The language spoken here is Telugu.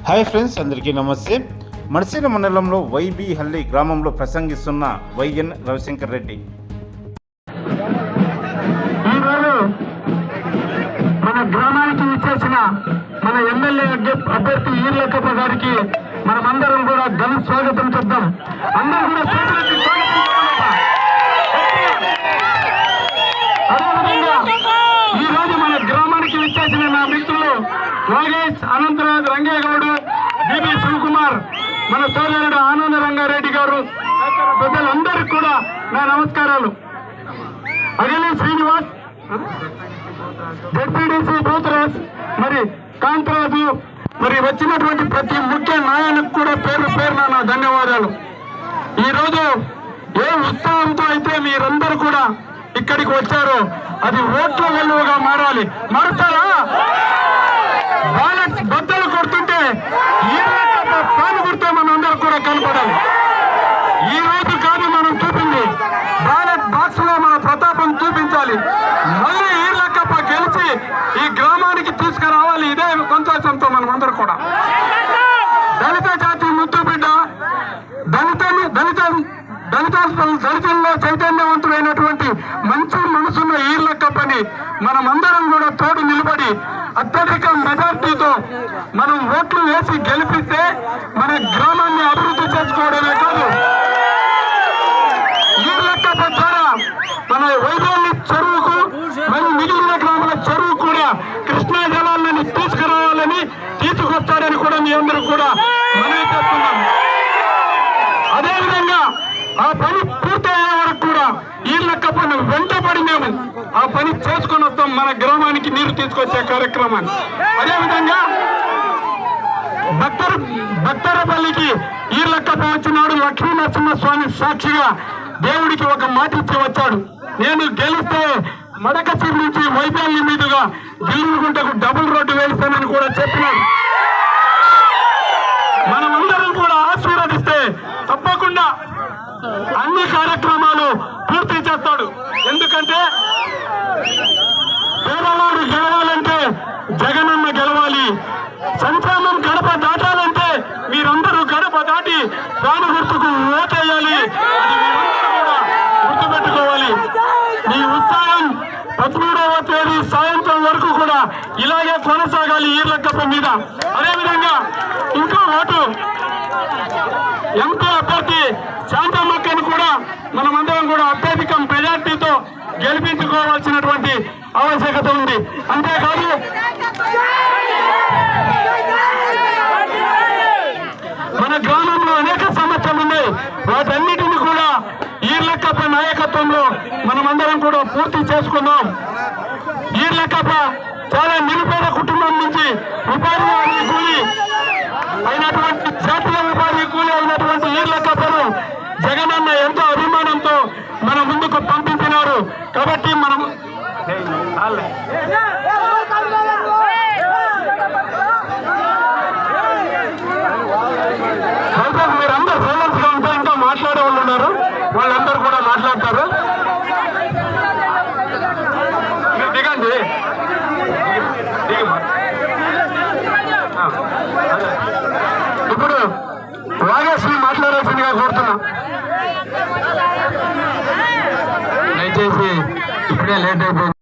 హాయ్ ఫ్రెండ్స్, అందరికీ నమస్తే. మడిసేన మండలంలో వైబీ హల్లి గ్రామంలో ప్రసంగిస్తున్న వైఎన్ రవిశంకర్ రెడ్డి. ఈరోజు మన గ్రామానికి ఇచ్చేసిన మన ఎమ్మెల్యే అభ్యర్థి ఈర్లకప్ప గారికి మనమందరం కూడా ఘన స్వాగతం చెప్తాం. అందరూ కూడా అదేవిధంగా ఈ రోజు మన గ్రామానికి ఇచ్చేసిన నా మిత్రులు లోకేష్, అనంతరాజ్, రంగయ్య గౌడ్, బిబి శివకుమార్, మన సోదరుడు ఆనంద రంగారెడ్డి గారు, పెద్దలందరికీ కూడా నా నమస్కారాలు. అగలి శ్రీనివాస్, జెడ్పీడీసీ బూత్రాజ్, మరి కాంతరాజు, మరి వచ్చినటువంటి ప్రతి ముఖ్య నాయకులకు కూడా పేరు పేరున నా ధన్యవాదాలు. ఈరోజు ఏ ఉత్సాహంతో అయితే మీరందరూ కూడా ఇక్కడికి వచ్చారో అది ఓట్ల వెలువగా మారాలి. మారుతారా? బ్యాలెట్స్ బద్దలు కొడుతుంటే పాలు కొడితే మన అందరూ కూడా కనపడాలి. ఈ రోజు కాదు మనం చూపింది, బ్యాలెట్ బాక్స్ లో మన ప్రతాపం చూపించాలి. మళ్ళీ ఈర్లకప్ప గెలిచి ఈ గ్రామానికి తీసుకురావాలి. ఇదే సంతోషంతో మనం అందరూ కూడా దళిత జాతి ముద్దు బిడ్డ, దళితుల్లో చైతన్యవంతుడైనటువంటి మంచి మనసున్న ఈర్లకప్పని మనమందరం కూడా తోడు నిలబడి అత్యధిక మెజార్టీతో మనం ఓట్లు వేసి గెలిపిస్తే మన గ్రామాన్ని అభివృద్ధి చేసుకోవడమే కాదు, ఈర్లకప్ప ద్వారా మన వైద్యాన్ని చెరువుకు మరియు మిగిలిన గ్రామాల చెరువు కూడా కృష్ణా జలాలను తీసుకురావాలని తీసుకొస్తాడని కూడా మీ అందరూ కూడా మనవి చేస్తున్నాం. అదేవిధంగా ఆ పని పూర్తయ్యే వరకు కూడా ఈర్లకప్పను వెంటబడి మేము ఆ పని చేసుకొని వస్తాం, మన గ్రామానికి నీరు తీసుకొచ్చే కార్యక్రమాన్ని. అదేవిధంగా భక్తరపల్లికి ఈర్లకప్ప వచ్చినాడు. లక్ష్మీ నరసింహస్వామి సాక్షిగా దేవుడికి ఒక మాట ఇచ్చి వచ్చాడు, నేను గెలిస్తే మడకసిరి నుంచి వైద్యాల మీదుగా గిల్లుగుంటకు డబుల్ రోడ్డు వేస్తానని కూడా చెప్పినాడు. మనమందరం కూడా ఆశీర్వదిస్తే తప్పకుండా అన్ని కార్యక్రమాలు పూర్తి చేస్తాడు. ఎందుకంటే పేదవాడు గెలవాలంటే జగనన్న గెలవాలి, సంక్షేమం గడప దాటాలంటే మీరందరూ గడప దాటి ప్రాణ గుర్తుకు ఓటేయాలి. అది మీరందరూ కూడా గుర్తుపెట్టుకోవాలి. మీ ఉత్సాహం 13వ తేదీ సాయంత్రం వరకు కూడా ఇలాగే కొనసాగాలి ఈర్లకప్ప మీద. అదేవిధంగా ఇంకో ఓటు ఎంపీ అభ్యర్థి శాంతమ్మక్కను కూడా మనమందరం కూడా అత్యధిక మెజార్టీతో గెలిపించుకోవాల్సినటువంటి ఆవశ్యకత ఉంది. అంతేకాదు మన గ్రామంలో అనేక సమస్యలు ఉన్నాయి, వాటన్నిటిని కూడా ఈర్లకప్ప నాయకత్వంలో మనమందరం కూడా పూర్తి చేసుకున్నాం. ఈర్లకప్ప చాలా నిరుపేద కుటుంబం నుంచి ఉపాధి కూలి అయినటువంటి జాతీయ ఉపాధి కూలి అయినటువంటి ఈర్లకప్పను జగనన్న ఎంతో అభిమానంతో మన ముందుకు పంపించినారు. కాబట్టి మనం మీరందరూ సైలెన్స్ గా ఉంటే ఇంకా మాట్లాడే వాళ్ళు ఉన్నారు, వాళ్ళందరూ కూడా మాట్లాడతారు. మీరు దిగండి, ఇప్పుడు వాగేశ్వరి మాట్లాడాల్సిందిగా కోరుతున్నా. దయచేసి ఇప్పుడే లేట్ అయిపోయింది.